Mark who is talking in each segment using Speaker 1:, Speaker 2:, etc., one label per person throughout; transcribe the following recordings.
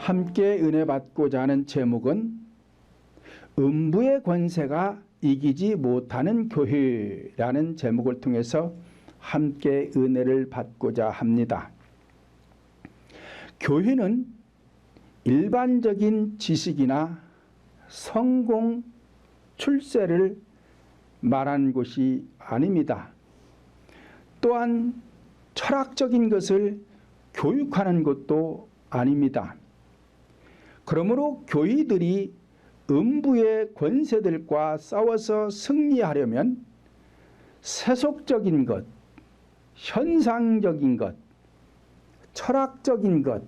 Speaker 1: 함께 은혜 받고자 하는 제목은 음부의 권세가 이기지 못하는 교회라는 제목을 통해서 함께 은혜를 받고자 합니다. 교회는 일반적인 지식이나 성공, 출세를 말하는 곳이 아닙니다. 또한 철학적인 것을 교육하는 곳도 아닙니다. 그러므로 교회들이 음부의 권세들과 싸워서 승리하려면 세속적인 것, 현상적인 것, 철학적인 것,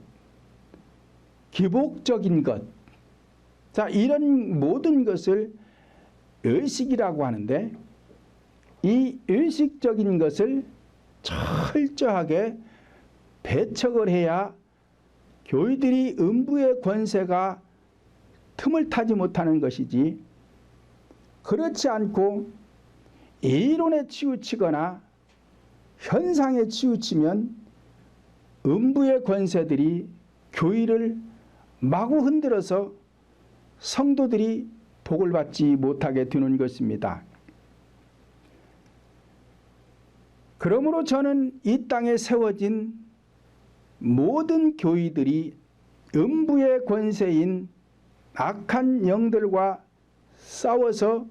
Speaker 1: 기복적인 것, 이런 모든 것을 의식이라고 하는데, 이 의식적인 것을 철저하게 배척을 해야 교회들이 음부의 권세가 틈을 타지 못하는 것이지, 그렇지 않고 이론에 치우치거나 현상에 치우치면 음부의 권세들이 교회를 마구 흔들어서 성도들이 복을 받지 못하게 되는 것입니다. 그러므로 저는 이 땅에 세워진 모든 교회들이 음부의 권세인 악한 영들과 싸워서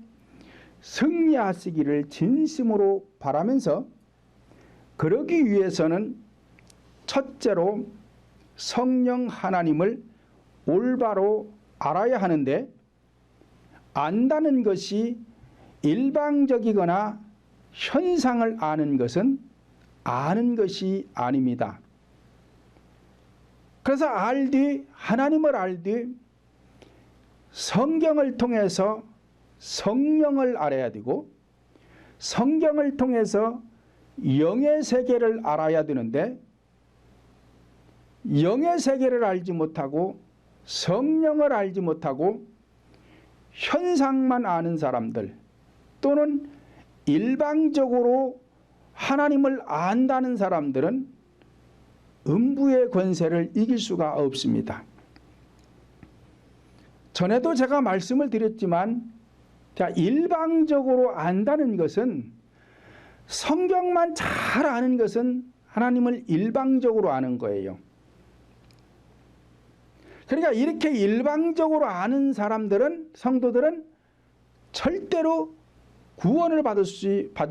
Speaker 1: 승리하시기를 진심으로 바라면서, 그러기 위해서는 첫째로 성령 하나님을 올바로 알아야 하는데, 안다는 것이 일방적이거나 현상을 아는 것은 아는 것이 아닙니다. 그래서 하나님을 알되 성경을 통해서 성령을 알아야 되고, 성경을 통해서 영의 세계를 알아야 되는데, 영의 세계를 알지 못하고 성령을 알지 못하고 현상만 아는 사람들, 또는 일방적으로 하나님을 안다는 사람들은 음부의 권세를 이길 수가 없습니다. 전에도 제가 말씀을 드렸지만, 일방적으로 안다는 것은, 성경만 잘 아는 것은 하나님을 일방적으로 아는 거예요. 그러니까 이렇게 일방적으로 아는 사람들은, 성도들은 절대로 구원을 받을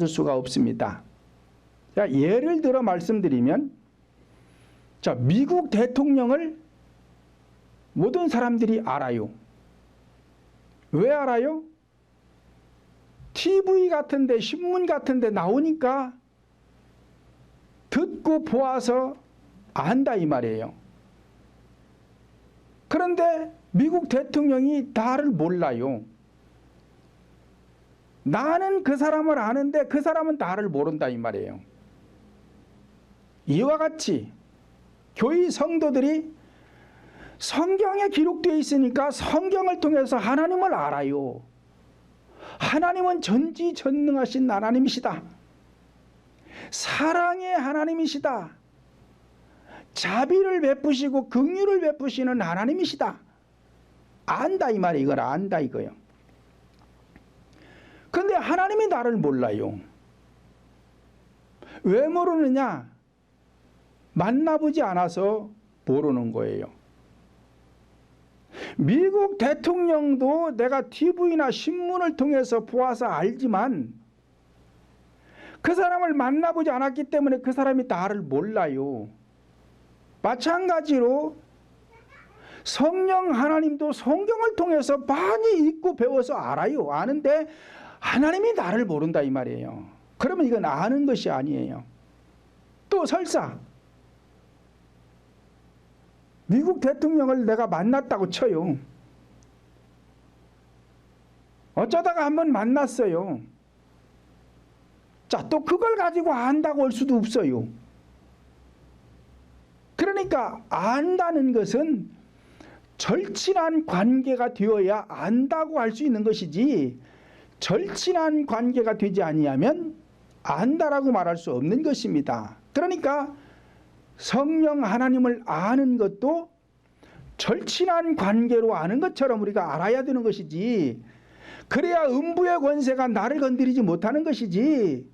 Speaker 1: 수가 없습니다. 예를 들어 말씀드리면, 미국 대통령을 모든 사람들이 알아요. 왜 알아요? TV 같은데, 신문 같은데 나오니까 듣고 보아서 안다 이 말이에요. 그런데 미국 대통령이 나를 몰라요. 나는 그 사람을 아는데 그 사람은 나를 모른다 이 말이에요. 이와 같이 교회 성도들이 성경에 기록되어 있으니까 성경을 통해서 하나님을 알아요. 하나님은 전지전능하신 하나님이시다. 사랑의 하나님이시다. 자비를 베푸시고 긍휼을 베푸시는 하나님이시다. 안다 이 말이에요. 이걸 안다 이거예요. 그런데 하나님이 나를 몰라요. 왜 모르느냐? 만나보지 않아서 모르는 거예요. 미국 대통령도 내가 TV나 신문을 통해서 보아서 알지만, 그 사람을 만나보지 않았기 때문에 그 사람이 나를 몰라요. 마찬가지로 성령 하나님도 성경을 통해서 많이 읽고 배워서 알아요. 아는데 하나님이 나를 모른다 이 말이에요. 그러면 이건 아는 것이 아니에요. 또 설사 미국 대통령을 내가 만났다고 쳐요. 어쩌다가 한번 만났어요. 또 그걸 가지고 안다고 할 수도 없어요. 그러니까 안다는 것은 절친한 관계가 되어야 안다고 할 수 있는 것이지, 절친한 관계가 되지 아니하면 안다라고 말할 수 없는 것입니다. 그러니까 성령 하나님을 아는 것도 절친한 관계로 아는 것처럼 우리가 알아야 되는 것이지, 그래야 음부의 권세가 나를 건드리지 못하는 것이지,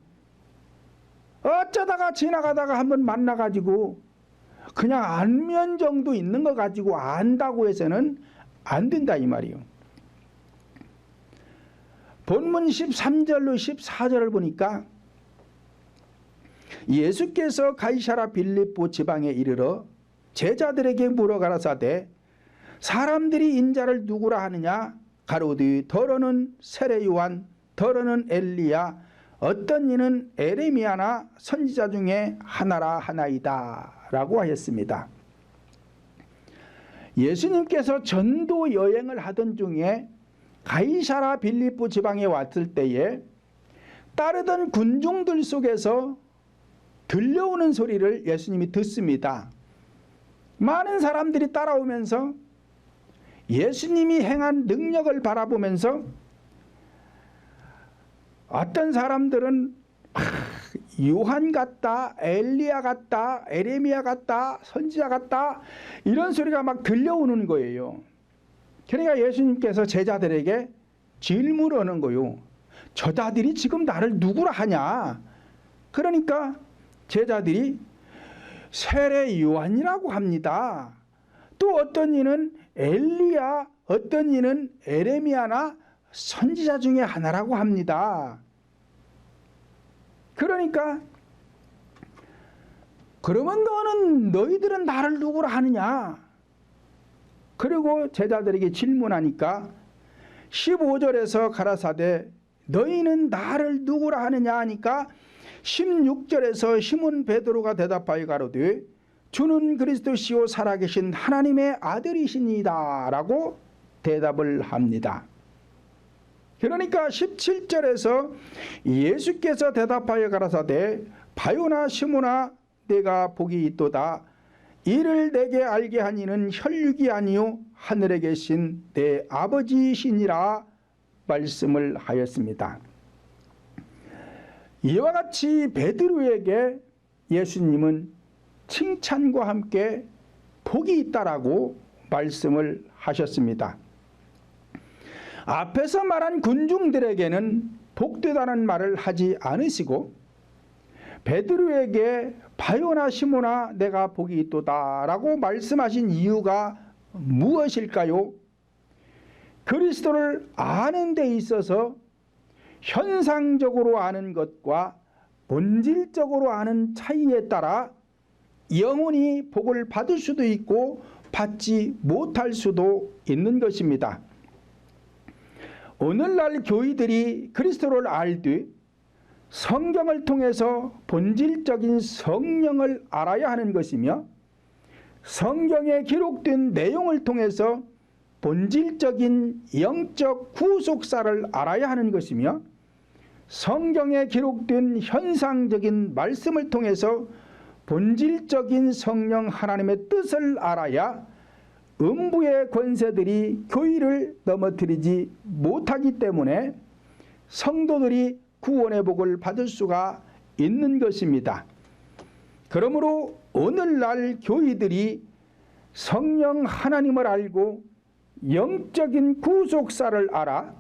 Speaker 1: 어쩌다가 지나가다가 한번 만나가지고 그냥 안면 정도 있는 거 가지고 안다고 해서는 안 된다 이 말이요. 본문 13절로 14절을 보니까 예수께서 가이사랴 빌립보 지방에 이르러 제자들에게 물어 가라사대 사람들이 인자를 누구라 하느냐 가로되 더러는 세례 요한 더러는 엘리야 어떤 이는 에레미야나 선지자 중에 하나라 하나이다 라고 하였습니다. 예수님께서 전도 여행을 하던 중에 가이사랴 빌립보 지방에 왔을 때에 따르던 군중들 속에서 들려오는 소리를 예수님이 듣습니다. 많은 사람들이 따라오면서 예수님이 행한 능력을 바라보면서 어떤 사람들은 요한 같다, 엘리야 같다, 에레미야 같다, 선지자 같다 이런 소리가 막 들려오는 거예요. 그러니까 예수님께서 제자들에게 질문을 하는 거요. 저자들이 지금 나를 누구라 하냐? 그러니까 제자들이 세례 요한이라고 합니다. 또 어떤 이는 엘리야, 어떤 이는 에레미야나 선지자 중에 하나라고 합니다. 그러니까 그러면 너희들은 나를 누구라 하느냐? 그리고 제자들에게 질문하니까 15절에서 가라사대 너희는 나를 누구라 하느냐 하니까 16절에서 시몬 베드로가 대답하여 가로되 주는 그리스도시요 살아계신 하나님의 아들이시니이다 라고 대답을 합니다. 그러니까 17절에서 예수께서 대답하여 가라사대 바요나 시몬아 내가 복이 있도다 이를 내게 알게 한 이는 혈육이 아니요 하늘에 계신 내 아버지시니라 말씀을 하였습니다. 이와 같이 베드로에게 예수님은 칭찬과 함께 복이 있다라고 말씀을 하셨습니다. 앞에서 말한 군중들에게는 복되다는 말을 하지 않으시고 베드로에게 바요나 시몬아 내가 복이 있도다 라고 말씀하신 이유가 무엇일까요? 그리스도를 아는 데 있어서 현상적으로 아는 것과 본질적으로 아는 차이에 따라 영원히 복을 받을 수도 있고 받지 못할 수도 있는 것입니다. 오늘날 교회들이 그리스도를 알되 성경을 통해서 본질적인 성령을 알아야 하는 것이며 성경에 기록된 내용을 통해서 본질적인 영적 구속사를 알아야 하는 것이며 성경에 기록된 현상적인 말씀을 통해서 본질적인 성령 하나님의 뜻을 알아야 음부의 권세들이 교회를 넘어뜨리지 못하기 때문에 성도들이 구원의 복을 받을 수가 있는 것입니다. 그러므로 오늘날 교회들이 성령 하나님을 알고 영적인 구속사를 알아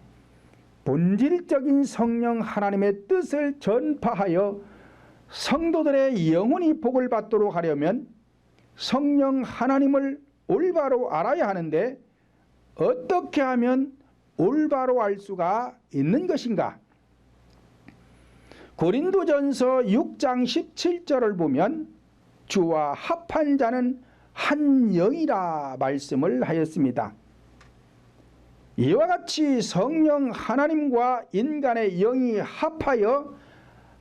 Speaker 1: 본질적인 성령 하나님의 뜻을 전파하여 성도들의 영혼이 복을 받도록 하려면 성령 하나님을 올바로 알아야 하는데 어떻게 하면 올바로 알 수가 있는 것인가? 고린도전서 6장 17절을 보면 주와 합한 자는 한 영이라 말씀을 하였습니다. 이와 같이 성령 하나님과 인간의 영이 합하여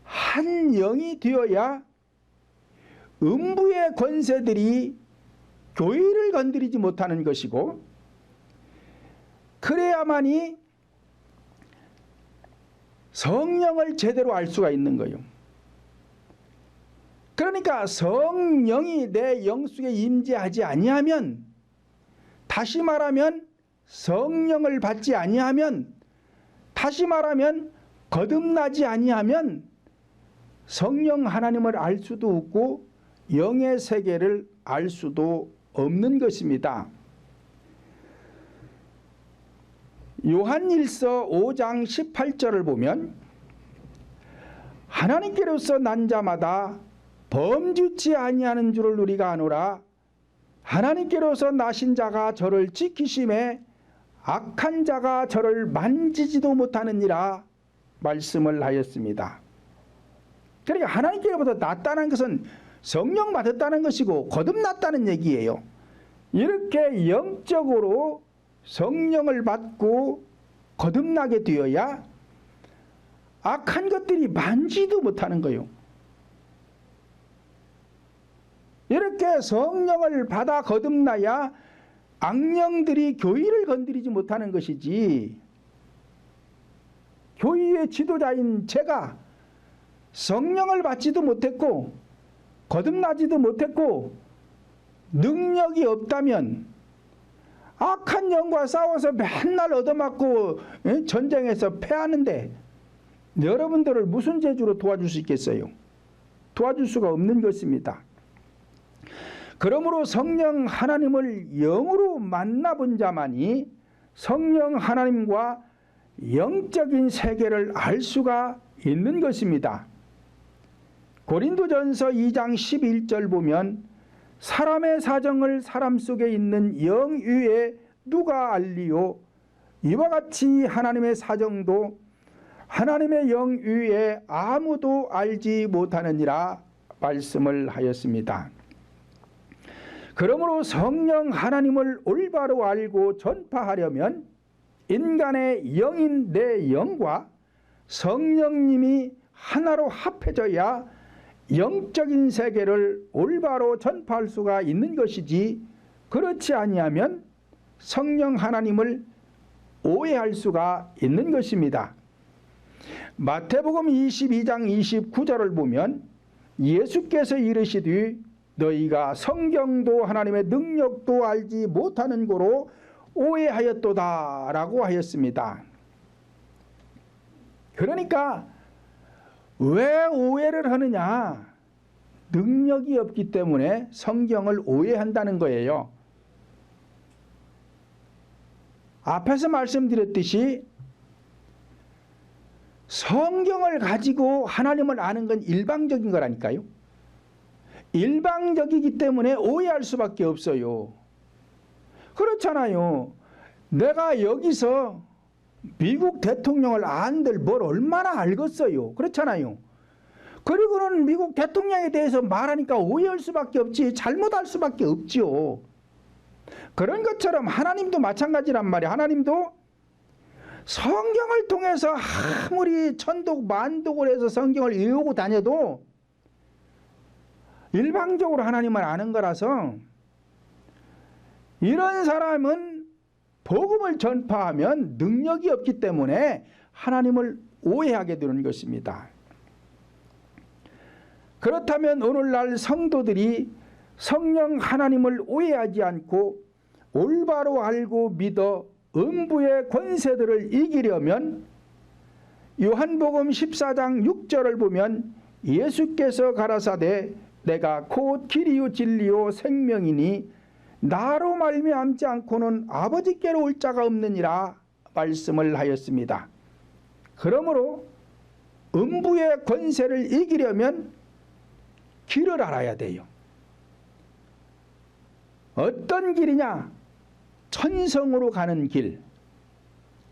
Speaker 1: 한 영이 되어야 음부의 권세들이 교회를 건드리지 못하는 것이고 그래야만이 성령을 제대로 알 수가 있는 거예요. 그러니까 성령이 내 영 속에 임재하지 아니하면 다시 말하면 성령을 받지 아니하면 다시 말하면 거듭나지 아니하면 성령 하나님을 알 수도 없고 영의 세계를 알 수도 없는 것입니다. 요한일서 5장 18절을 보면 하나님께로서 난 자마다 범죄치 아니하는 줄을 우리가 아노라. 하나님께로서 나신 자가 저를 지키심에 악한 자가 저를 만지지도 못하느니라 말씀을 하였습니다. 그러니까 하나님께로부터 났다는 것은 성령 받았다는 것이고 거듭났다는 얘기예요. 이렇게 영적으로 성령을 받고 거듭나게 되어야 악한 것들이 만지도 못하는 거예요. 이렇게 성령을 받아 거듭나야 악령들이 교회를 건드리지 못하는 것이지, 교회의 지도자인 제가 성령을 받지도 못했고 거듭나지도 못했고 능력이 없다면 악한 영과 싸워서 맨날 얻어맞고 전쟁에서 패하는데 여러분들을 무슨 재주로 도와줄 수 있겠어요? 도와줄 수가 없는 것입니다. 그러므로 성령 하나님을 영으로 만나본 자만이 성령 하나님과 영적인 세계를 알 수가 있는 것입니다. 고린도전서 2장 11절 보면 사람의 사정을 사람 속에 있는 영 위에 누가 알리요? 이와 같이 하나님의 사정도 하나님의 영 위에 아무도 알지 못하느니라 말씀을 하였습니다. 그러므로 성령 하나님을 올바로 알고 전파하려면 인간의 영인 내 영과 성령님이 하나로 합해져야 영적인 세계를 올바로 전파할 수가 있는 것이지, 그렇지 아니하면 성령 하나님을 오해할 수가 있는 것입니다. 마태복음 22장 29절을 보면 예수께서 이르시되 너희가 성경도 하나님의 능력도 알지 못하는 고로 오해하였도다 라고 하였습니다. 그러니까 왜 오해를 하느냐? 능력이 없기 때문에 성경을 오해한다는 거예요. 앞에서 말씀드렸듯이 성경을 가지고 하나님을 아는 건 일방적인 거라니까요. 일방적이기 때문에 오해할 수밖에 없어요. 그렇잖아요. 내가 여기서 미국 대통령을 안들 뭘 얼마나 알겠어요. 그렇잖아요. 그리고는 미국 대통령에 대해서 말하니까 오해할 수밖에 없지, 잘못할 수밖에 없지요. 그런 것처럼 하나님도 마찬가지란 말이에요. 하나님도 성경을 통해서 아무리 천독 만독을 해서 성경을 외우고 다녀도 일방적으로 하나님을 아는 거라서 이런 사람은 복음을 전파하면 능력이 없기 때문에 하나님을 오해하게 되는 것입니다. 그렇다면 오늘날 성도들이 성령 하나님을 오해하지 않고 올바로 알고 믿어 음부의 권세들을 이기려면 요한복음 14장 6절을 보면 예수께서 가라사대 내가 곧 길이요 진리요 생명이니 나로 말미암지 않고는 아버지께로 올 자가 없느니라 말씀을 하였습니다. 그러므로 음부의 권세를 이기려면 길을 알아야 돼요. 어떤 길이냐? 천성으로 가는 길.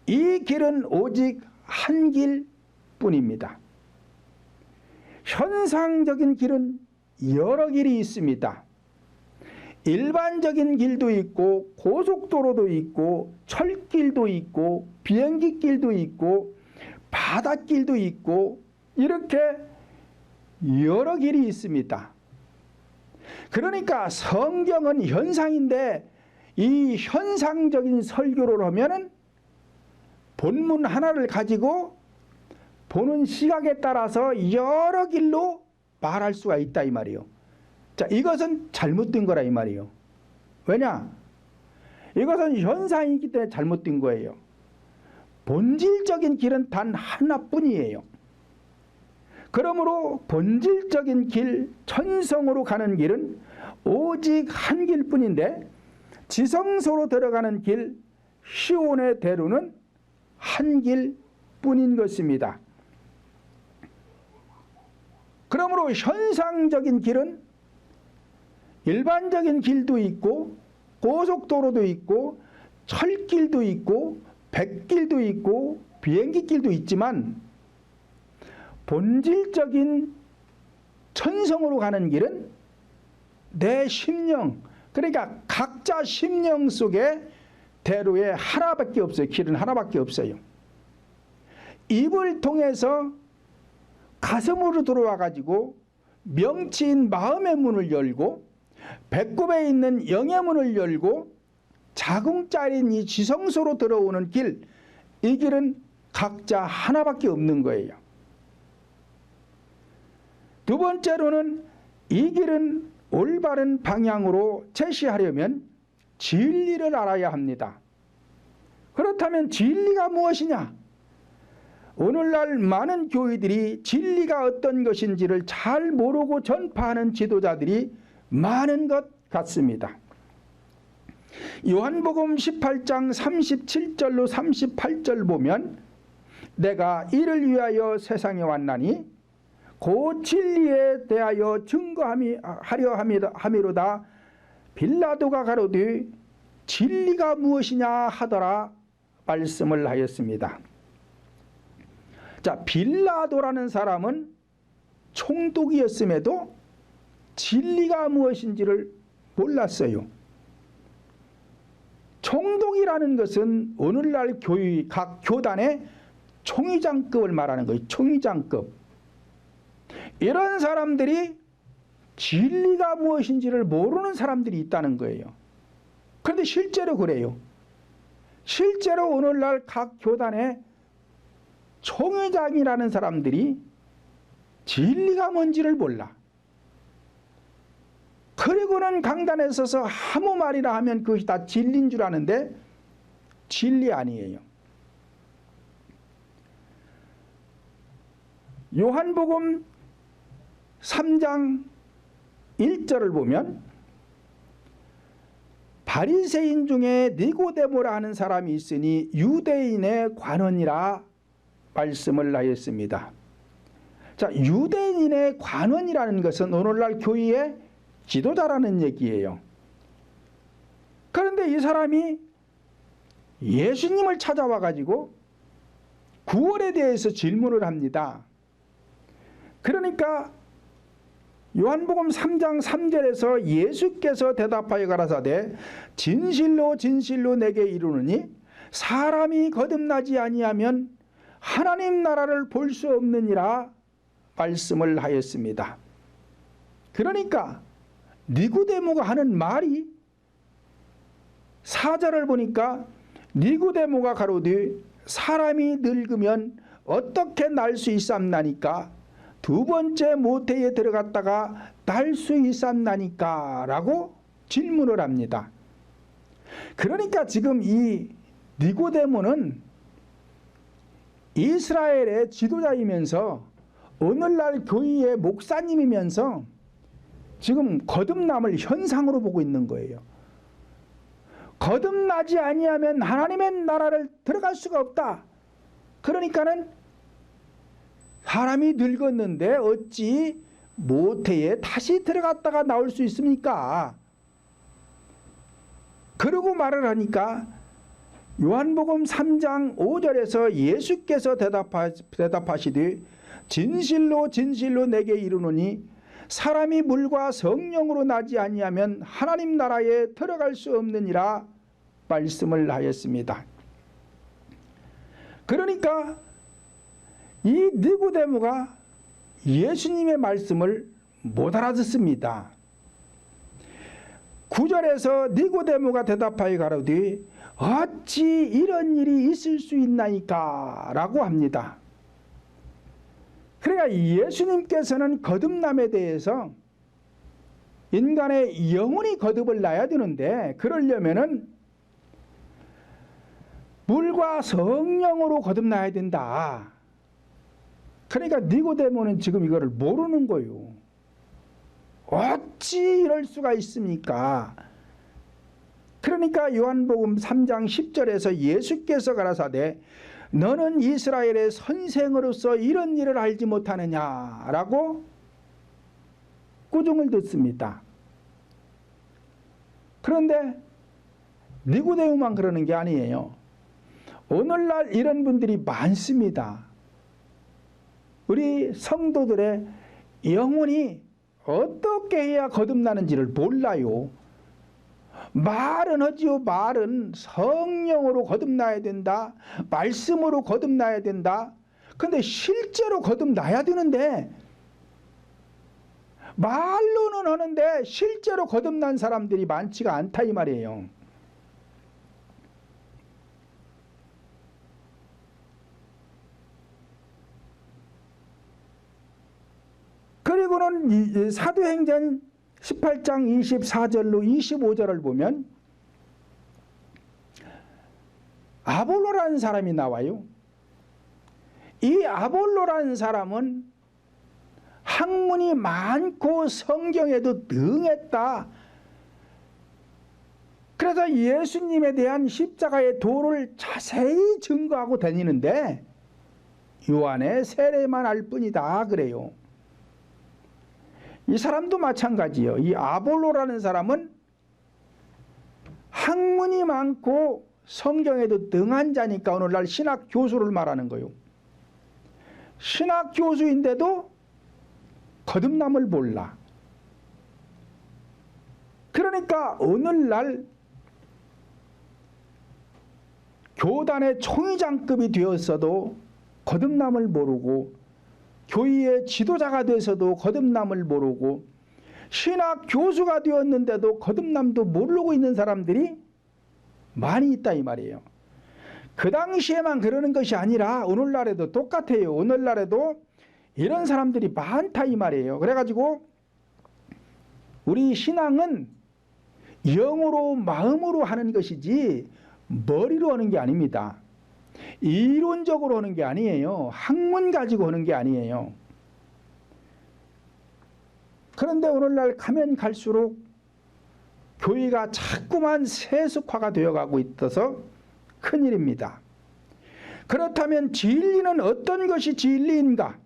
Speaker 1: 이 길은 오직 한 길뿐입니다. 현상적인 길은 여러 길이 있습니다. 일반적인 길도 있고 고속도로도 있고 철길도 있고 비행기길도 있고 바닷길도 있고 이렇게 여러 길이 있습니다. 그러니까 성경은 현상인데 이 현상적인 설교를 하면은 본문 하나를 가지고 보는 시각에 따라서 여러 길로 말할 수가 있다 이 말이에요. 자, 이것은 잘못된 거라 이 말이에요. 왜냐? 이것은 현상이기 때문에 잘못된 거예요. 본질적인 길은 단 하나뿐이에요. 그러므로 본질적인 길, 천성으로 가는 길은 오직 한 길뿐인데 지성소로 들어가는 길, 시온의 대로는 한 길뿐인 것입니다. 그러므로 현상적인 길은 일반적인 길도 있고 고속도로도 있고 철길도 있고 백길도 있고 비행기길도 있지만 본질적인 천성으로 가는 길은 내 심령, 그러니까 각자 심령 속에 대로에 하나밖에 없어요. 길은 하나밖에 없어요. 입을 통해서 가슴으로 들어와 가지고 명치인 마음의 문을 열고 배꼽에 있는 영의 문을 열고 자궁짜린 이 지성소로 들어오는 길, 이 길은 각자 하나밖에 없는 거예요. 두 번째로는 이 길은 올바른 방향으로 제시하려면 진리를 알아야 합니다. 그렇다면 진리가 무엇이냐? 오늘날 많은 교회들이 진리가 어떤 것인지를 잘 모르고 전파하는 지도자들이 많은 것 같습니다. 요한복음 18장 37절로 38절 보면 내가 이를 위하여 세상에 왔나니 그 진리에 대하여 증거하려 함이로다. 빌라도가 가로되 진리가 무엇이냐 하더라 말씀을 하였습니다. 자, 빌라도라는 사람은 총독이었음에도 진리가 무엇인지를 몰랐어요. 총독이라는 것은 오늘날 교회 각 교단의 총의장급을 말하는 거예요. 총의장급. 이런 사람들이 진리가 무엇인지를 모르는 사람들이 있다는 거예요. 그런데 실제로 그래요. 실제로 오늘날 각 교단의 총회장이라는 사람들이 진리가 뭔지를 몰라. 그리고는 강단에 서서 아무 말이나 하면 그것이 다 진리인 줄 아는데 진리 아니에요. 요한복음 3장 1절을 보면 바리새인 중에 니고데모라 하는 사람이 있으니 유대인의 관원이라 말씀을 하였습니다. 자, 유대인의 관원이라는 것은 오늘날 교회의 지도자라는 얘기예요. 그런데 이 사람이 예수님을 찾아와 가지고 구원에 대해서 질문을 합니다. 그러니까 요한복음 3장 3절에서 예수께서 대답하여 가라사대 진실로 진실로 내게 이르노니 사람이 거듭나지 아니하면 하나님 나라를 볼 수 없느니라 말씀을 하였습니다. 그러니까 니고데모가 하는 말이 4절을 보니까 니고데모가 가로되 사람이 늙으면 어떻게 날 수 있삼나니까 두 번째 모태에 들어갔다가 날 수 있삼나니까 라고 질문을 합니다. 그러니까 지금 이 니고데모는 이스라엘의 지도자이면서 오늘날 교회의 목사님이면서 지금 거듭남을 현상으로 보고 있는 거예요. 거듭나지 아니하면 하나님의 나라를 들어갈 수가 없다. 그러니까는 사람이 늙었는데 어찌 모태에 다시 들어갔다가 나올 수 있습니까? 그러고 말을 하니까 요한복음 3장 5절에서 예수께서 대답하시되 진실로 진실로 내게 이르노니 사람이 물과 성령으로 나지 아니하면 하나님 나라에 들어갈 수 없느니라 말씀을 하였습니다. 그러니까 이 니고데모가 예수님의 말씀을 못 알아듣습니다. 9절에서 니고데모가 대답하여 가로되 어찌 이런 일이 있을 수 있나이까 라고 합니다. 그러니까 예수님께서는 거듭남에 대해서 인간의 영혼이 거듭을 나야 되는데 그러려면은 물과 성령으로 거듭나야 된다. 그러니까 니고데모는 지금 이거를 모르는 거예요. 어찌 이럴 수가 있습니까? 그러니까 요한복음 3장 10절에서 예수께서 가라사대 너는 이스라엘의 선생으로서 이런 일을 알지 못하느냐라고 꾸중을 듣습니다. 그런데 니고데모만 그러는 게 아니에요. 오늘날 이런 분들이 많습니다. 우리 성도들의 영혼이 어떻게 해야 거듭나는지를 몰라요. 말은 하지요. 말은 성령으로 거듭나야 된다. 말씀으로 거듭나야 된다. 근데 실제로 거듭나야 되는데 말로는 하는데 실제로 거듭난 사람들이 많지가 않다 이 말이에요. 그리고는 사도행전 18장 24절로 25절을 보면 아볼로라는 사람이 나와요. 이 아볼로라는 사람은 학문이 많고 성경에도 능했다. 그래서 예수님에 대한 십자가의 도를 자세히 증거하고 다니는데 요한의 세례만 알 뿐이다 그래요. 이 사람도 마찬가지예요. 이 아볼로라는 사람은 학문이 많고 성경에도 능한 자니까 오늘날 신학 교수를 말하는 거예요. 신학 교수인데도 거듭남을 몰라. 그러니까 오늘날 교단의 총회장급이 되었어도 거듭남을 모르고 교회의 지도자가 돼서도 거듭남을 모르고 신학 교수가 되었는데도 거듭남도 모르고 있는 사람들이 많이 있다 이 말이에요. 그 당시에만 그러는 것이 아니라 오늘날에도 똑같아요. 오늘날에도 이런 사람들이 많다 이 말이에요. 그래가지고 우리 신앙은 영으로 마음으로 하는 것이지 머리로 하는 게 아닙니다. 이론적으로 하는 게 아니에요. 학문 가지고 하는 게 아니에요. 그런데 오늘날 가면 갈수록 교회가 자꾸만 세속화가 되어가고 있어서 큰일입니다. 그렇다면 진리는 어떤 것이 진리인가?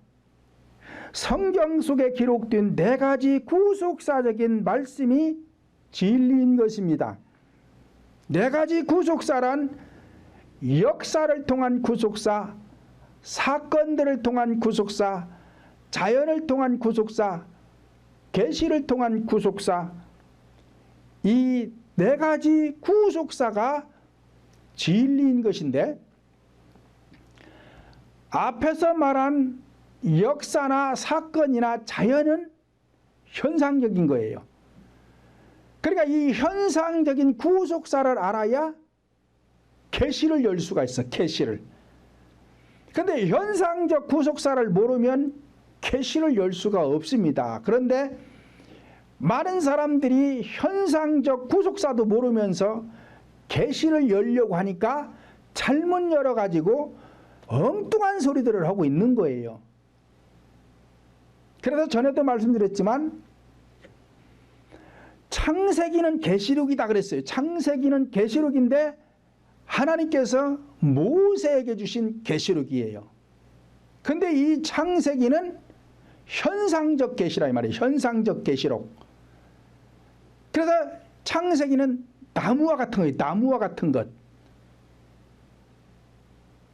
Speaker 1: 성경 속에 기록된 4가지 구속사적인 말씀이 진리인 것입니다. 4가지 구속사란 역사를 통한 구속사, 사건들을 통한 구속사, 자연을 통한 구속사, 계시를 통한 구속사, 이 4가지 구속사가 진리인 것인데 앞에서 말한 역사나 사건이나 자연은 현상적인 거예요. 그러니까 이 현상적인 구속사를 알아야 계시를 열 수가 있어. 계시를. 그런데 현상적 구속사를 모르면 계시를 열 수가 없습니다. 그런데 많은 사람들이 현상적 구속사도 모르면서 계시를 열려고 하니까 잘못 열어가지고 엉뚱한 소리들을 하고 있는 거예요. 그래서 전에도 말씀드렸지만 창세기는 계시록이다 그랬어요. 창세기는 계시록인데 하나님께서 모세에게 주신 계시록이에요. 근데 이 창세기는 현상적 계시라 이 말이에요. 현상적 계시록. 그래서 창세기는 나무와 같은 거예요. 나무와 같은 것.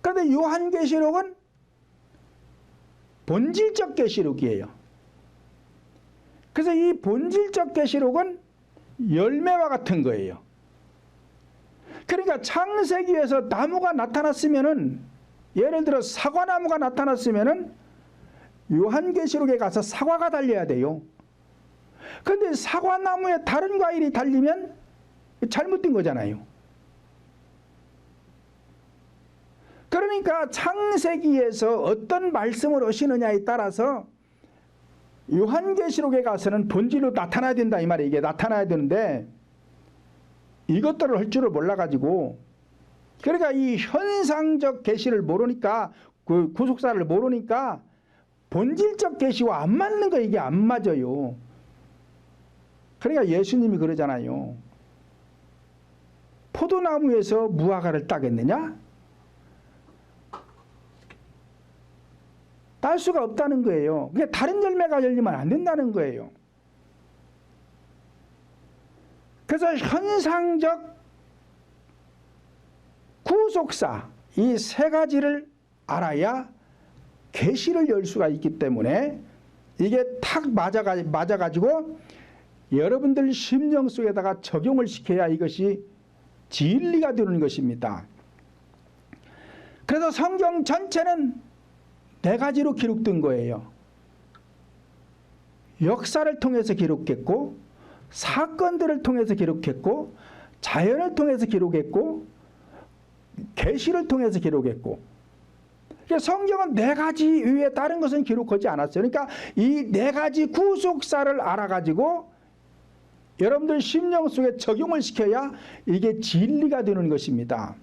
Speaker 1: 그런데 요한계시록은 본질적 계시록이에요. 그래서 이 본질적 계시록은 열매와 같은 거예요. 그러니까 창세기에서 나무가 나타났으면은 예를 들어 사과나무가 나타났으면은 요한계시록에 가서 사과가 달려야 돼요. 그런데 사과나무에 다른 과일이 달리면 잘못된 거잖아요. 그러니까 창세기에서 어떤 말씀을 하시느냐에 따라서 요한계시록에 가서는 본질로 나타나야 된다 이 말이에요. 이게 나타나야 되는데 이것들을 할 줄을 몰라가지고 그러니까 이 현상적 계시를 모르니까 그 구속사를 모르니까 본질적 계시와 안 맞는 거 이게 안 맞아요. 그러니까 예수님이 그러잖아요. 포도나무에서 무화과를 따겠느냐? 딸 수가 없다는 거예요. 그게 다른 열매가 열리면 안 된다는 거예요. 그래서 현상적 구속사 이 세 가지를 알아야 계시를 열 수가 있기 때문에 이게 탁 맞아가지고 여러분들 심령 속에다가 적용을 시켜야 이것이 진리가 되는 것입니다. 그래서 성경 전체는 네 가지로 기록된 거예요. 역사를 통해서 기록했고, 사건들을 통해서 기록했고, 자연을 통해서 기록했고, 계시를 통해서 기록했고. 성경은 네 가지 위에 다른 것은 기록하지 않았어요. 그러니까 이 네 가지 구속사를 알아가지고 여러분들 심령 속에 적용을 시켜야 이게 진리가 되는 것입니다.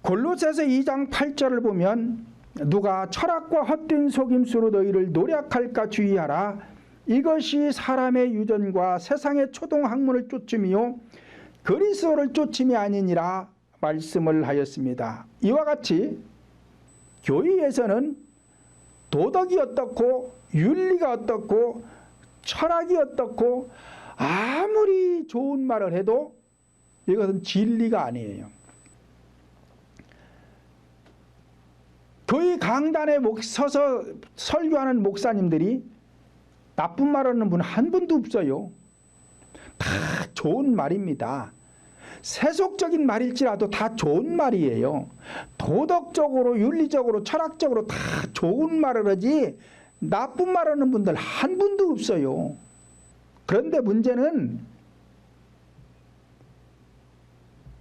Speaker 1: 골로새서 2장 8절을 보면 누가 철학과 헛된 속임수로 너희를 노략할까 주의하라. 이것이 사람의 유전과 세상의 초동학문을 쫓음이요 그리스도를 쫓음이 아니니라 말씀을 하였습니다. 이와 같이 교회에서는 도덕이 어떻고 윤리가 어떻고 철학이 어떻고 아무리 좋은 말을 해도 이것은 진리가 아니에요. 교회 강단에 서서 설교하는 목사님들이 나쁜 말하는 분 한 분도 없어요. 다 좋은 말입니다. 세속적인 말일지라도 다 좋은 말이에요. 도덕적으로 윤리적으로 철학적으로 다 좋은 말을 하지 나쁜 말하는 분들 한 분도 없어요. 그런데 문제는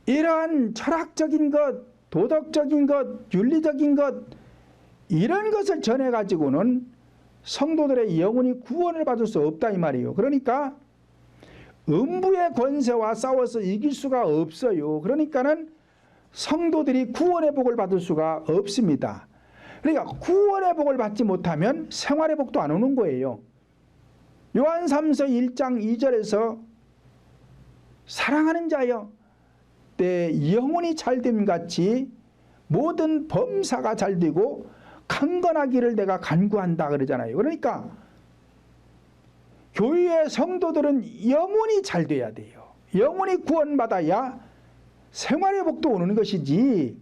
Speaker 1: 이러한 철학적인 것, 도덕적인 것, 윤리적인 것 이런 것을 전해가지고는 성도들의 영혼이 구원을 받을 수 없다 이 말이에요. 그러니까 음부의 권세와 싸워서 이길 수가 없어요. 그러니까는 성도들이 구원의 복을 받을 수가 없습니다. 그러니까 구원의 복을 받지 못하면 생활의 복도 안 오는 거예요. 요한 3서 1장 2절에서 사랑하는 자여 내 영혼이 잘됨 같이 모든 범사가 잘되고 강건하기를 내가 간구한다 그러잖아요. 그러니까 교회의 성도들은 영혼이 잘 돼야 돼요. 영혼이 구원받아야 생활의 복도 오는 것이지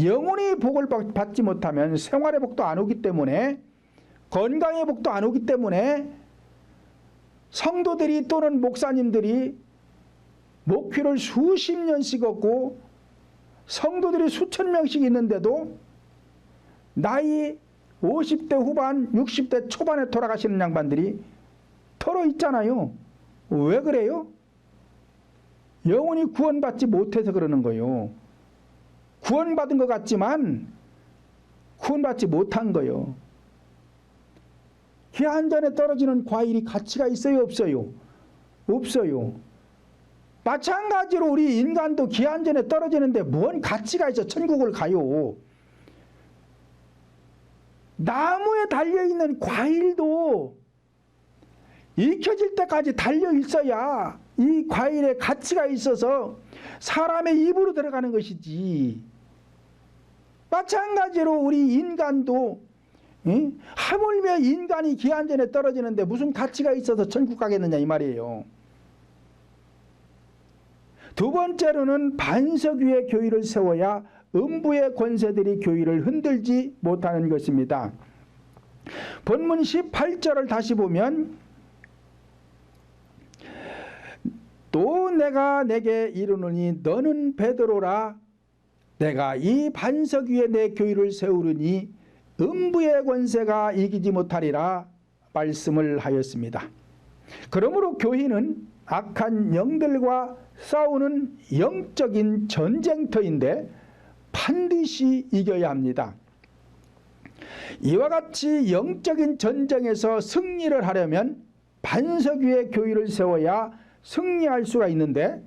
Speaker 1: 영혼이 복을 받지 못하면 생활의 복도 안 오기 때문에 건강의 복도 안 오기 때문에 성도들이 또는 목사님들이 목회를 수십 년씩 얻고 성도들이 수천 명씩 있는데도 나이 50대 후반 60대 초반에 돌아가시는 양반들이 털어 있잖아요. 왜 그래요? 영혼이 구원받지 못해서 그러는 거예요. 구원받은 것 같지만 구원받지 못한 거예요. 기 한 잔에 떨어지는 과일이 가치가 있어요? 없어요? 없어요. 마찬가지로 우리 인간도 기 한 잔에 떨어지는데 뭔 가치가 있어 천국을 가요. 나무에 달려있는 과일도 익혀질 때까지 달려있어야 이 과일에 가치가 있어서 사람의 입으로 들어가는 것이지. 마찬가지로 우리 인간도 하물며 인간이 기 한 잔에 떨어지는데 무슨 가치가 있어서 천국 가겠느냐 이 말이에요. 두 번째로는 반석 위에 교회를 세워야 음부의 권세들이 교회를 흔들지 못하는 것입니다. 본문 18절을 다시 보면 또 내가 내게 이르노니 너는 베드로라 내가 이 반석 위에 내 교회를 세우르니 음부의 권세가 이기지 못하리라 말씀을 하였습니다. 그러므로 교회는 악한 영들과 싸우는 영적인 전쟁터인데 반드시 이겨야 합니다. 이와 같이 영적인 전쟁에서 승리를 하려면 반석 위에 교회를 세워야 승리할 수가 있는데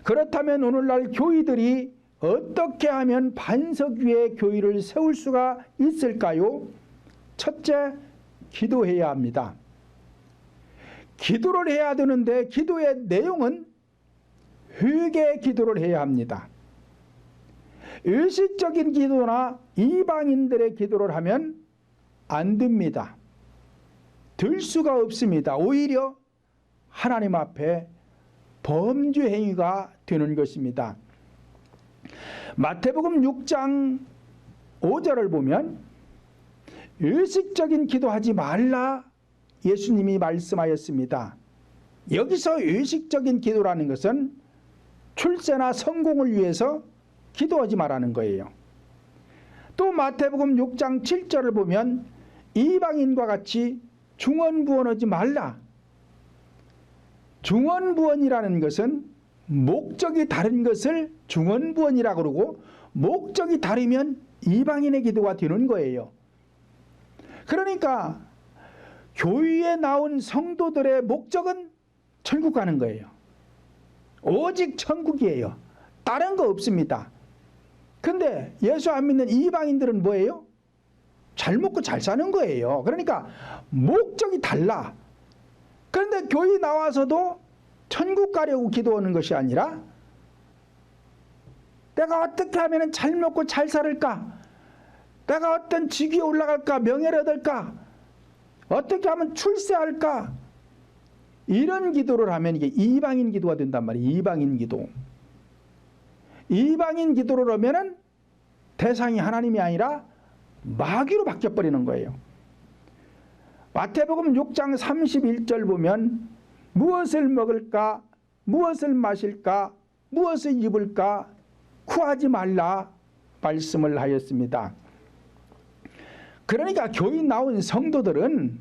Speaker 1: 그렇다면 오늘날 교회들이 어떻게 하면 반석 위에 교회를 세울 수가 있을까요? 첫째, 기도해야 합니다. 기도를 해야 되는데 기도의 내용은 회개 기도를 해야 합니다. 의식적인 기도나 이방인들의 기도를 하면 안 됩니다. 될 수가 없습니다. 오히려 하나님 앞에 범죄 행위가 되는 것입니다. 마태복음 6장 5절을 보면 의식적인 기도하지 말라 예수님이 말씀하였습니다. 여기서 의식적인 기도라는 것은 출세나 성공을 위해서 기도하지 말라는 거예요. 또 마태복음 6장 7절을 보면 이방인과 같이 중언부언하지 말라. 중언부언이라는 것은 목적이 다른 것을 중언부언이라고 그러고 목적이 다르면 이방인의 기도가 되는 거예요. 그러니까 교회에 나온 성도들의 목적은 천국 가는 거예요. 오직 천국이에요. 다른 거 없습니다. 근데 예수 안 믿는 이방인들은 뭐예요? 잘 먹고 잘 사는 거예요. 그러니까 목적이 달라. 그런데 교회 나와서도 천국 가려고 기도하는 것이 아니라 내가 어떻게 하면 잘 먹고 잘 살을까? 내가 어떤 직위에 올라갈까? 명예를 얻을까? 어떻게 하면 출세할까? 이런 기도를 하면 이게 이방인 기도가 된단 말이에요. 이방인 기도. 이방인 기도를 하면은 대상이 하나님이 아니라 마귀로 바뀌어버리는 거예요. 마태복음 6장 31절 보면 무엇을 먹을까? 무엇을 마실까? 무엇을 입을까? 구하지 말라 말씀을 하였습니다. 그러니까 교회 나온 성도들은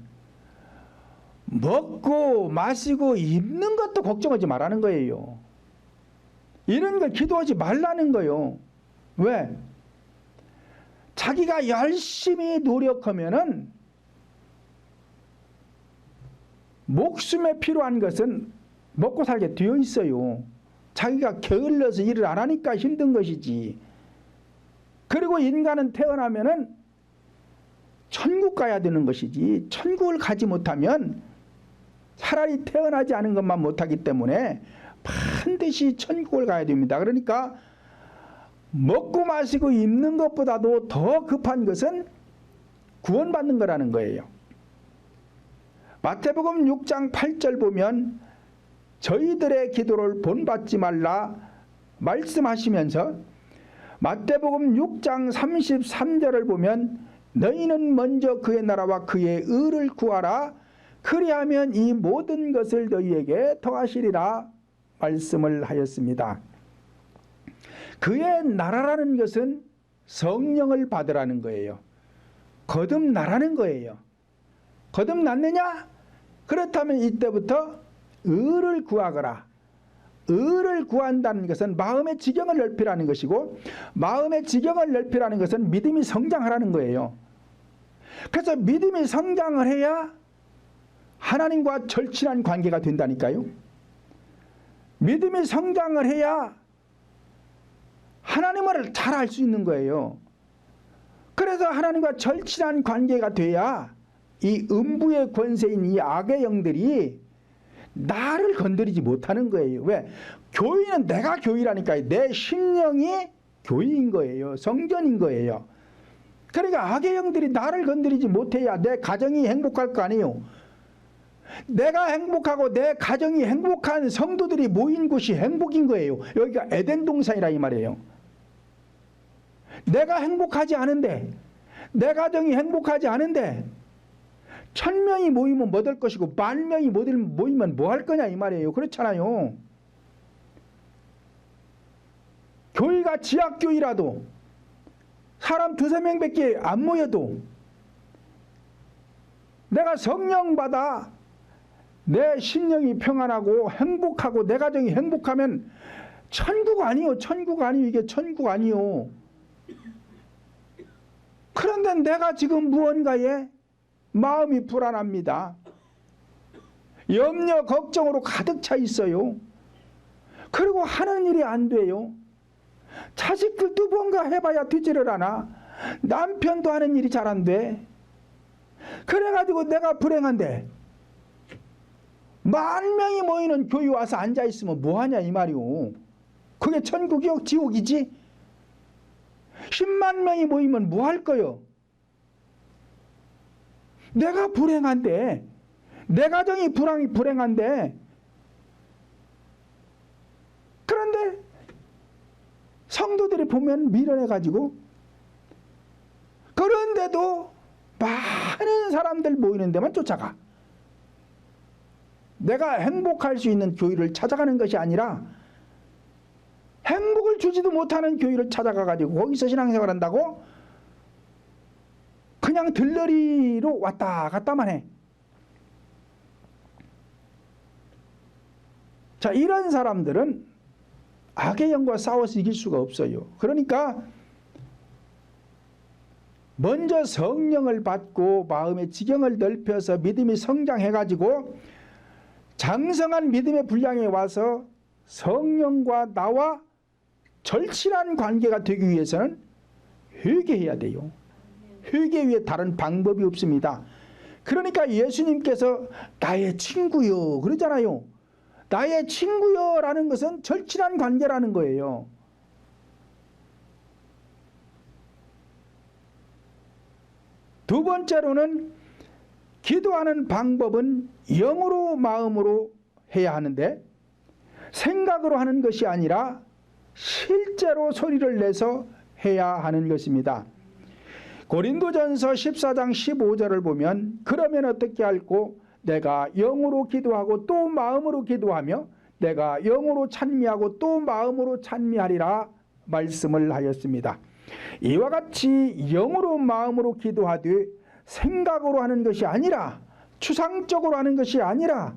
Speaker 1: 먹고 마시고 입는 것도 걱정하지 말라는 거예요. 이런 걸 기도하지 말라는 거예요. 왜? 자기가 열심히 노력하면은 목숨에 필요한 것은 먹고 살게 되어 있어요. 자기가 게을러서 일을 안 하니까 힘든 것이지. 그리고 인간은 태어나면은 천국 가야 되는 것이지 천국을 가지 못하면 차라리 태어나지 않은 것만 못하기 때문에 반드시 천국을 가야 됩니다. 그러니까 먹고 마시고 입는 것보다도 더 급한 것은 구원받는 거라는 거예요. 마태복음 6장 8절 보면 저희들의 기도를 본받지 말라 말씀하시면서 마태복음 6장 33절을 보면 너희는 먼저 그의 나라와 그의 의를 구하라 그리하면 이 모든 것을 너희에게 더하시리라 말씀을 하였습니다. 그의 나라라는 것은 성령을 받으라는 거예요. 거듭나라는 거예요. 거듭났느냐? 그렇다면 이때부터 의를 구하거라. 의를 구한다는 것은 마음의 지경을 넓히라는 것이고 마음의 지경을 넓히라는 것은 믿음이 성장하라는 거예요. 그래서 믿음이 성장을 해야 하나님과 절친한 관계가 된다니까요. 믿음이 성장을 해야 하나님을 잘 알 수 있는 거예요. 그래서 하나님과 절친한 관계가 돼야 이 음부의 권세인 이 악의 영들이 나를 건드리지 못하는 거예요. 왜? 교회는 내가 교회라니까요. 내 심령이 교회인 거예요. 성전인 거예요. 그러니까 악의 영들이 나를 건드리지 못해야 내 가정이 행복할 거 아니에요. 내가 행복하고 내 가정이 행복한 성도들이 모인 곳이 행복인 거예요. 여기가 에덴 동산이라 이 말이에요. 내가 행복하지 않은데 내 가정이 행복하지 않은데 1000명이 모이면 뭐 될 것이고 10,000명이 모이면 뭐 할 거냐 이 말이에요. 그렇잖아요. 교회가 지하교회라도 사람 2-3명밖에 안 모여도 내가 성령 받아 내 심령이 평안하고 행복하고 내 가정이 행복하면 천국 아니요. 천국 아니요. 이게 천국 아니요. 그런데 내가 지금 무언가에 마음이 불안합니다. 염려 걱정으로 가득 차 있어요. 그리고 하는 일이 안 돼요. 자식들도 뭔가 해봐야 되지를 않아. 남편도 하는 일이 잘 안 돼. 그래가지고 내가 불행한데 10,000명이 모이는 교회 와서 앉아있으면 뭐하냐 이 말이오. 그게 천국이요? 지옥이지? 10만 명이 모이면 뭐 할 거요? 내가 불행한데, 내 가정이 불행한데, 그런데 성도들이 보면 미련해가지고, 그런데도 많은 사람들 모이는 데만 쫓아가. 내가 행복할 수 있는 교회를 찾아가는 것이 아니라 행복을 주지도 못하는 교회를 찾아가가지고 거기서 신앙생활 한다고? 그냥 들러리로 왔다 갔다만 해. 자, 이런 사람들은 악의 영과 싸워서 이길 수가 없어요. 그러니까 먼저 성령을 받고 마음의 지경을 넓혀서 믿음이 성장해가지고 장성한 믿음의 분량에 와서 성령과 나와 절친한 관계가 되기 위해서는 회개해야 돼요. 회개 위에 다른 방법이 없습니다. 그러니까 예수님께서 나의 친구요 그러잖아요. 나의 친구요라는 것은 절친한 관계라는 거예요. 두 번째로는 기도하는 방법은 영으로 마음으로 해야 하는데 생각으로 하는 것이 아니라 실제로 소리를 내서 해야 하는 것입니다. 고린도전서 14장 15절을 보면 그러면 어떻게 할꼬? 내가 영으로 기도하고 또 마음으로 기도하며 내가 영으로 찬미하고 또 마음으로 찬미하리라 말씀을 하였습니다. 이와 같이 영으로 마음으로 기도하되 생각으로 하는 것이 아니라 추상적으로 하는 것이 아니라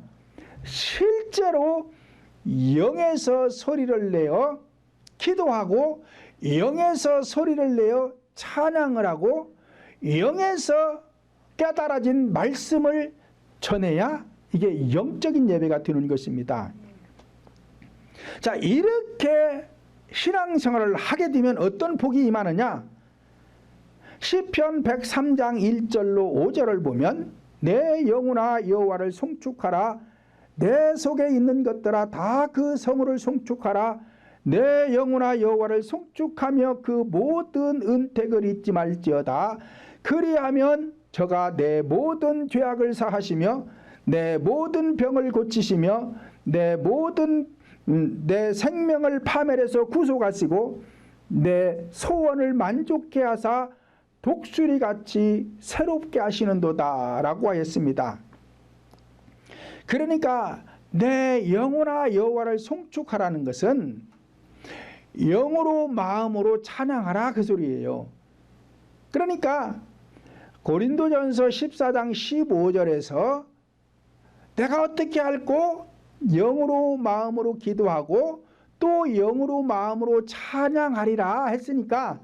Speaker 1: 실제로 영에서 소리를 내어 기도하고 영에서 소리를 내어 찬양을 하고 영에서 깨달아진 말씀을 전해야 이게 영적인 예배가 되는 것입니다. 자, 이렇게 신앙생활을 하게 되면 어떤 복이 임하느냐? 시편 103장 1절로 5절을 보면 내 영혼아 여호와를 송축하라. 내 속에 있는 것들아 다 그 성호를 송축하라. 내 영혼아 여호와를 송축하며 그 모든 은택을 잊지 말지어다. 그리하면 저가 내 모든 죄악을 사하시며 내 모든 병을 고치시며 내 생명을 파멸해서 구속하시고 내 소원을 만족케 하사 독수리같이 새롭게 하시는도다 라고 하였습니다. 그러니까 내 영혼아 여호와를 송축하라는 것은 영으로 마음으로 찬양하라 그 소리예요. 그러니까 고린도전서 14장 15절에서 내가 어떻게 할꼬? 영으로 마음으로 기도하고 또 영으로 마음으로 찬양하리라 했으니까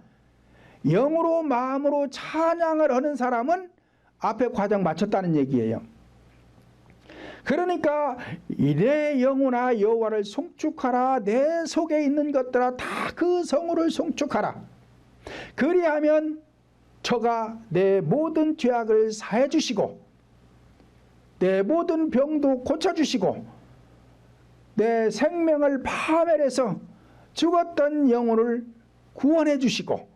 Speaker 1: 영으로 마음으로 찬양을 하는 사람은 앞에 과정 마쳤다는 얘기예요. 그러니까 내 영혼아 여호와를 송축하라. 내 속에 있는 것들아 다 그 성호를 송축하라. 그리하면 저가 내 모든 죄악을 사해 주시고 내 모든 병도 고쳐주시고 내 생명을 파멸해서 죽었던 영혼을 구원해 주시고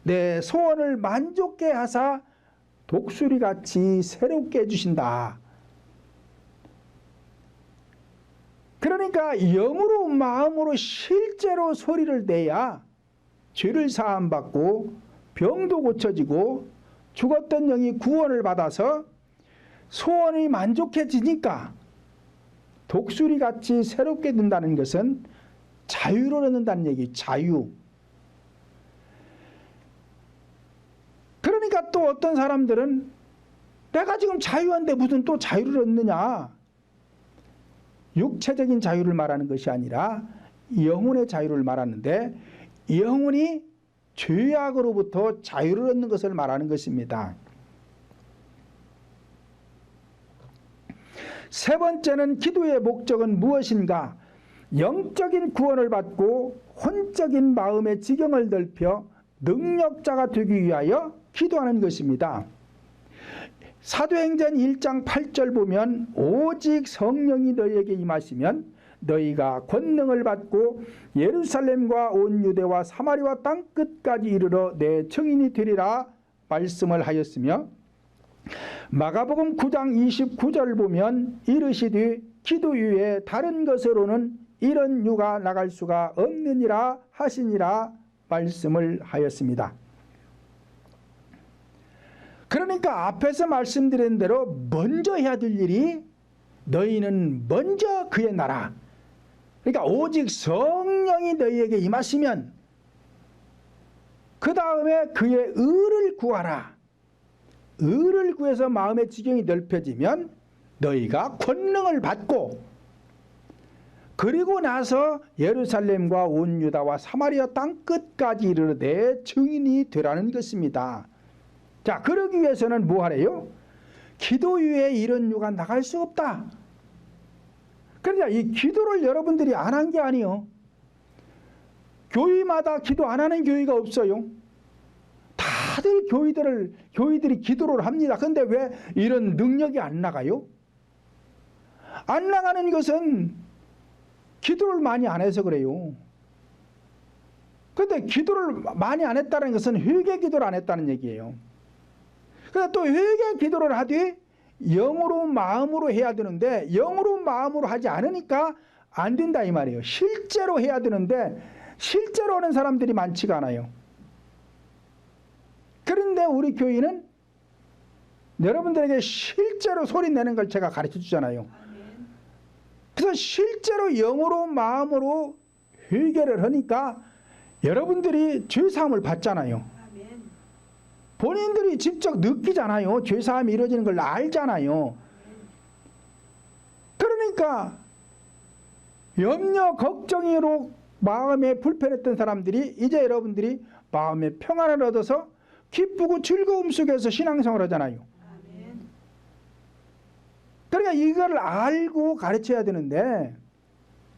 Speaker 1: 내 소원을 만족케 하사 독수리같이 새롭게 해주신다. 그러니까 영으로 마음으로 실제로 소리를 내야 죄를 사함받고 병도 고쳐지고 죽었던 영이 구원을 받아서 소원이 만족해지니까 독수리같이 새롭게 된다는 것은 자유를 얻는다는 얘기. 자유. 그러니까 또 어떤 사람들은 내가 지금 자유한데 무슨 또 자유를 얻느냐. 육체적인 자유를 말하는 것이 아니라 영혼의 자유를 말하는데 영혼이 죄악으로부터 자유를 얻는 것을 말하는 것입니다. 세 번째는 기도의 목적은 무엇인가? 영적인 구원을 받고 혼적인 마음의 지경을 넓혀 능력자가 되기 위하여 기도하는 것입니다. 사도행전 1장 8절 보면 오직 성령이 너희에게 임하시면 너희가 권능을 받고 예루살렘과 온 유대와 사마리아 땅 끝까지 이르러 내 증인이 되리라 말씀을 하였으며, 마가복음 9장 29절 보면 이르시되 기도 위에 다른 것으로는 이런 유가 나갈 수가 없느니라 하시니라 말씀을 하였습니다. 그러니까 앞에서 말씀드린 대로 먼저 해야 될 일이 너희는 먼저 그의 나라, 그러니까 오직 성령이 너희에게 임하시면 그 다음에 그의 의를 구하라. 의를 구해서 마음의 지경이 넓혀지면 너희가 권능을 받고, 그리고 나서 예루살렘과 온 유다와 사마리아 땅 끝까지 이르러 내 증인이 되라는 것입니다. 자, 그러기 위해서는 뭐 하래요? 기도 위에 이런 유가 나갈 수 없다. 그러니까 이 기도를 여러분들이 안 한 게 아니요. 교회마다 기도 안 하는 교회가 없어요. 다들 교회들이 기도를 합니다. 그런데 왜 이런 능력이 안 나가요? 안 나가는 것은 기도를 많이 안 해서 그래요. 그런데 기도를 많이 안 했다는 것은 회개 기도를 안 했다는 얘기예요. 그런데 또 회개 기도를 하되 영으로 마음으로 해야 되는데 영으로 마음으로 하지 않으니까 안 된다 이 말이에요. 실제로 해야 되는데 실제로 하는 사람들이 많지가 않아요. 그런데 우리 교회는 여러분들에게 실제로 소리 내는 걸 제가 가르쳐 주잖아요. 그래서 실제로 영으로 마음으로 회개를 하니까 여러분들이 죄사함을 받잖아요. 본인들이 직접 느끼잖아요. 죄사함이 이루어지는 걸 알잖아요. 그러니까 염려 걱정으로 마음에 불편했던 사람들이 이제 여러분들이 마음의 평안을 얻어서 기쁘고 즐거움 속에서 신앙생활을 하잖아요. 그러니까 이걸 알고 가르쳐야 되는데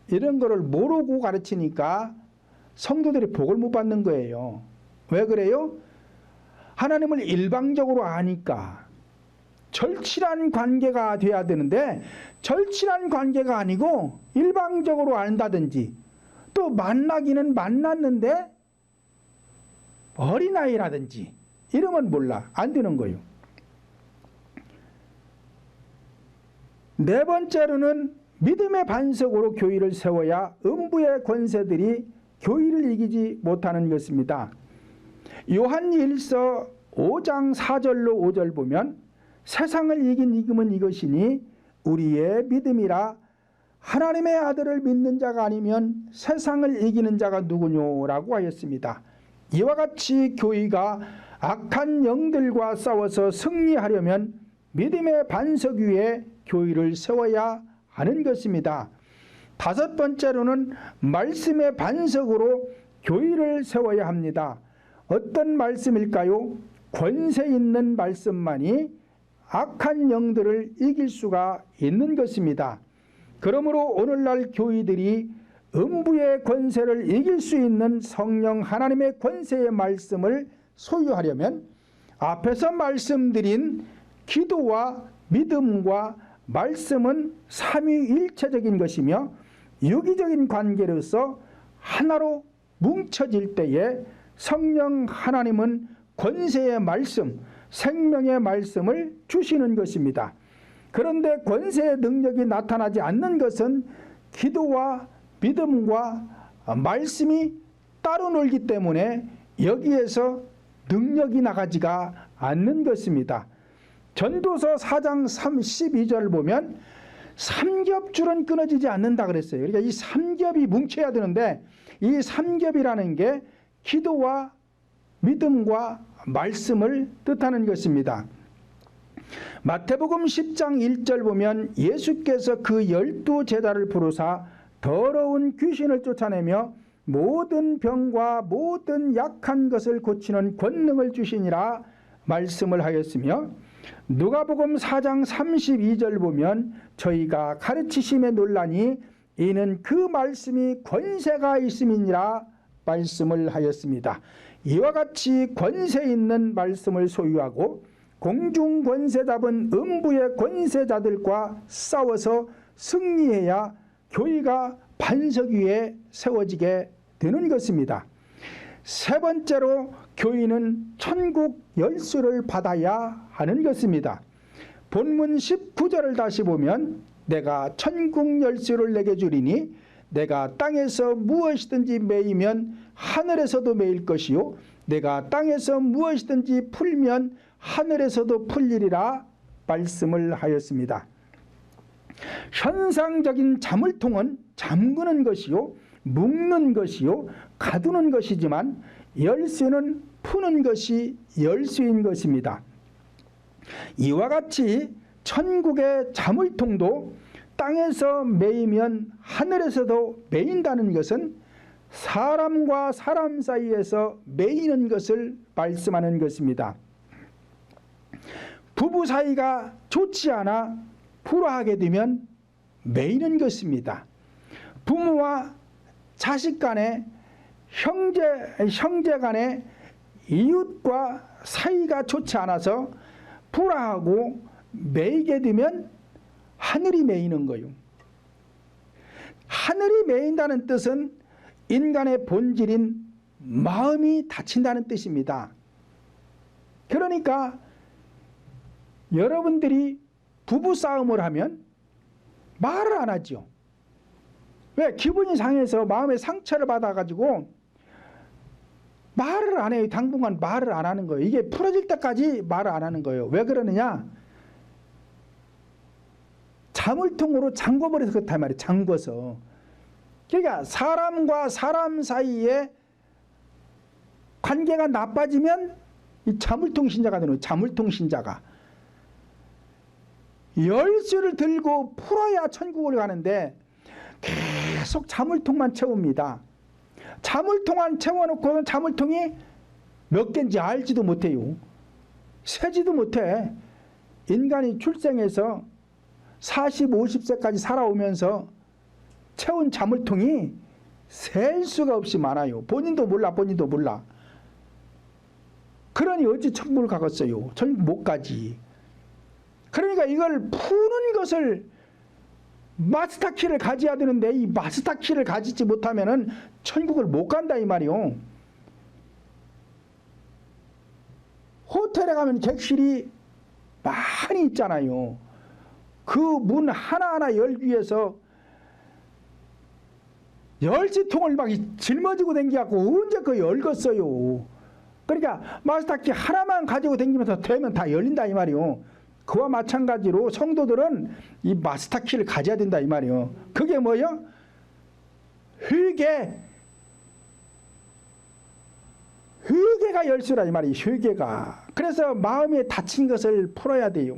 Speaker 1: 이런 거를 모르고 가르치니까 성도들이 복을 못 받는 거예요. 왜 그래요? 하나님을 일방적으로 아니까 절친한 관계가 돼야 되는데 절친한 관계가 아니고 일방적으로 안다든지 또 만나기는 만났는데 어린아이라든지 이러면 몰라. 안 되는 거예요. 네 번째로는 믿음의 반석으로 교회를 세워야 음부의 권세들이 교회를 이기지 못하는 것입니다. 요한일서 5장 4절로 5절 보면 세상을 이긴 이금은 이것이니 우리의 믿음이라. 하나님의 아들을 믿는 자가 아니면 세상을 이기는 자가 누구뇨라고 하였습니다. 이와 같이 교회가 악한 영들과 싸워서 승리하려면 믿음의 반석 위에 교회를 세워야 하는 것입니다. 다섯 번째로는 말씀의 반석으로 교회를 세워야 합니다. 어떤 말씀일까요? 권세 있는 말씀만이 악한 영들을 이길 수가 있는 것입니다. 그러므로 오늘날 교회들이 음부의 권세를 이길 수 있는 성령 하나님의 권세의 말씀을 소유하려면 앞에서 말씀드린 기도와 믿음과 말씀은 삼위일체적인 것이며 유기적인 관계로서 하나로 뭉쳐질 때에 성령 하나님은 권세의 말씀, 생명의 말씀을 주시는 것입니다. 그런데 권세의 능력이 나타나지 않는 것은 기도와 믿음과 말씀이 따로 놀기 때문에 여기에서 능력이 나가지가 않는 것입니다. 전도서 4장 12절 보면 삼겹줄은 끊어지지 않는다 그랬어요. 그러니까 이 삼겹이 뭉쳐야 되는데 이 삼겹이라는 게 기도와 믿음과 말씀을 뜻하는 것입니다. 마태복음 10장 1절 보면 예수께서 그 12제자를 부르사 더러운 귀신을 쫓아내며 모든 병과 모든 약한 것을 고치는 권능을 주시니라 말씀을 하였으며, 누가복음 4장 32절 보면 저희가 가르치심에 놀라니 이는 그 말씀이 권세가 있음이니라 말씀을 하였습니다. 이와 같이 권세 있는 말씀을 소유하고 공중 권세 잡은 음부의 권세자들과 싸워서 승리해야 교회가 반석 위에 세워지게 되는 것입니다. 세 번째로 교회는 천국 열쇠를 받아야 하는 것입니다. 본문 19절을 다시 보면 내가 천국 열쇠를 내게 주리니 내가 땅에서 무엇이든지 매이면 하늘에서도 매일 것이요 내가 땅에서 무엇이든지 풀면 하늘에서도 풀리리라 말씀을 하였습니다. 현상적인 자물통은 잠그는 것이요 묶는 것이요 가두는 것이지만 열쇠는 푸는 것이 열쇠인 것입니다. 이와 같이 천국의 자물통도 땅에서 매이면 하늘에서도 매인다는 것은 사람과 사람 사이에서 매이는 것을 말씀하는 것입니다. 부부 사이가 좋지 않아 불화하게 되면 매이는 것입니다. 부모와 자식 간에 형제 간에 이웃과 사이가 좋지 않아서 불화하고 매이게 되면 하늘이 매이는 거요. 하늘이 매인다는 뜻은 인간의 본질인 마음이 다친다는 뜻입니다. 그러니까 여러분들이 부부싸움을 하면 말을 안 하죠. 왜? 기분이 상해서 마음의 상처를 받아가지고 말을 안 해요. 당분간 말을 안 하는 거예요. 이게 풀어질 때까지 말을 안 하는 거예요. 왜 그러느냐? 자물통으로 잠궈버려서 그렇단 말이에요. 잠궈서. 그러니까 사람과 사람 사이에 관계가 나빠지면 이 자물통 신자가 되는 거예요. 자물통 신자가. 열쇠를 들고 풀어야 천국을 가는데 계속 자물통만 채웁니다. 자물통만 채워놓고는 자물통이 몇 개인지 알지도 못해요. 세지도 못해. 인간이 출생해서 40, 50세까지 살아오면서 채운 자물통이 셀 수가 없이 많아요. 본인도 몰라. 그러니 어찌 천국을 가겠어요. 천국 못 가지. 그러니까 이걸 푸는 것을 마스터키를 가져야 되는데 이 마스터키를 가지지 못하면은 천국을 못 간다 이 말이요. 호텔에 가면 객실이 많이 있잖아요. 그 문 하나하나 열기 위해서 열쇠통을 막 짊어지고 댕겨갖고 언제 그 열겠어요. 그러니까 마스터키 하나만 가지고 댕기면서 되면 다 열린다 이 말이요. 그와 마찬가지로 성도들은 이 마스터키를 가져야 된다 이 말이요. 그게 뭐요? 회개가 열쇠라 이 말이에요. 회개가. 그래서 마음에 다친 것을 풀어야 돼요.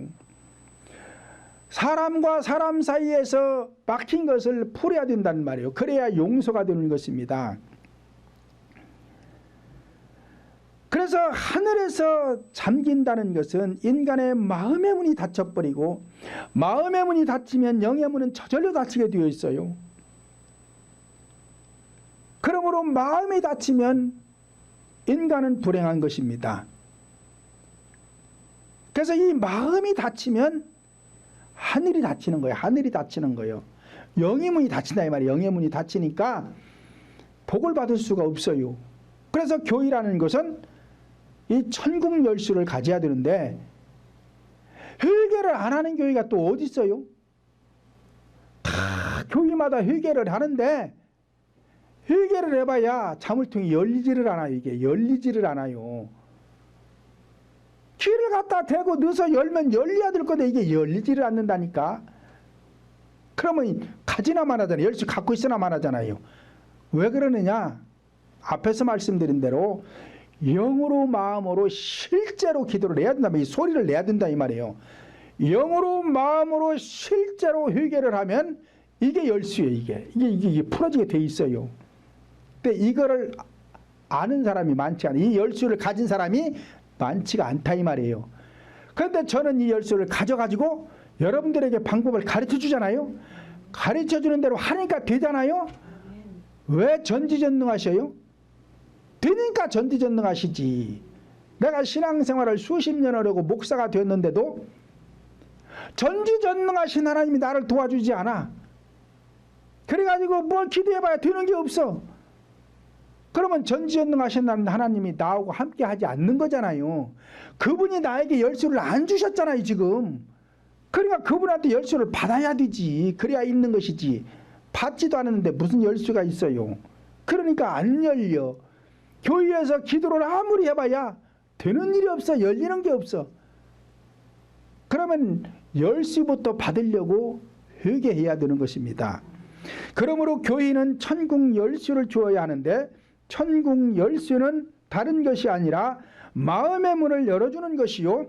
Speaker 1: 사람과 사람 사이에서 막힌 것을 풀어야 된다는 말이에요. 그래야 용서가 되는 것입니다. 그래서 하늘에서 잠긴다는 것은 인간의 마음의 문이 닫혀버리고 마음의 문이 닫히면 영의 문은 저절로 닫히게 되어 있어요. 그러므로 마음이 닫히면 인간은 불행한 것입니다. 그래서 이 마음이 닫히면 하늘이 닫히는 거예요. 하늘이 닫히는 거예요. 영의 문이 닫힌다 이 말이에요. 영의 문이 닫히니까 복을 받을 수가 없어요. 그래서 교회라는 것은 이 천국 열쇠를 가져야 되는데 회개를 안 하는 교회가 또 어디 있어요? 다 교회마다 회개를 하는데 회개를 해봐야 자물통이 열리지를 않아요. 이게 열리지를 않아요. 키를 갖다 대고 넣어서 열면 열려야 될 건데 이게 열리지를 않는다니까. 그러면 가지나만 하잖아요. 열쇠 갖고 있으나만 하잖아요. 왜 그러느냐? 앞에서 말씀드린 대로 영으로 마음으로 실제로 기도를 해야 된다. 이 소리를 내야 된다 이 말이에요. 영으로 마음으로 실제로 회개를 하면 이게 열쇠예요. 이게 풀어지게 돼 있어요. 근데 이거를 아는 사람이 많지 않아요. 이 열쇠를 가진 사람이 많지가 않다 이 말이에요. 그런데 저는 이 열쇠를 가져가지고 여러분들에게 방법을 가르쳐 주잖아요. 가르쳐 주는 대로 하니까 되잖아요. 왜 전지전능하셔요? 되니까 전지전능하시지. 내가 신앙생활을 수십 년을 하고 목사가 되었는데도 전지전능하신 하나님이 나를 도와주지 않아. 그래가지고 뭘 기도해봐야 되는 게 없어. 그러면 전지전능하신 하나님이 나하고 함께 하지 않는 거잖아요. 그분이 나에게 열쇠를 안 주셨잖아요 지금. 그러니까 그분한테 열쇠를 받아야 되지. 그래야 있는 것이지. 받지도 않았는데 무슨 열쇠가 있어요. 그러니까 안 열려. 교회에서 기도를 아무리 해봐야 되는 일이 없어. 열리는 게 없어. 그러면 열쇠부터 받으려고 회개해야 되는 것입니다. 그러므로 교회는 천국 열쇠를 주어야 하는데, 천국 열쇠는 다른 것이 아니라 마음의 문을 열어주는 것이요,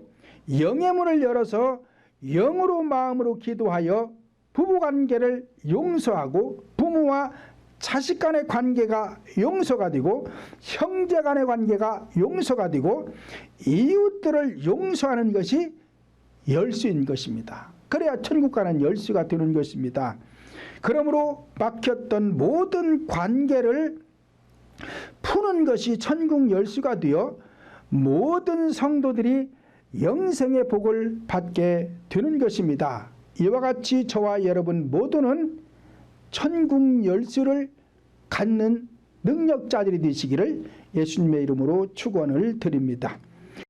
Speaker 1: 영의 문을 열어서 영으로 마음으로 기도하여 부부관계를 용서하고 부모와 자식 간의 관계가 용서가 되고 형제 간의 관계가 용서가 되고 이웃들을 용서하는 것이 열쇠인 것입니다. 그래야 천국 가는 열쇠가 되는 것입니다. 그러므로 막혔던 모든 관계를 푸는 것이 천국 열쇠가 되어 모든 성도들이 영생의 복을 받게 되는 것입니다. 이와 같이 저와 여러분 모두는 천국 열쇠를 갖는 능력자들이 되시기를 예수님의 이름으로 축원을 드립니다.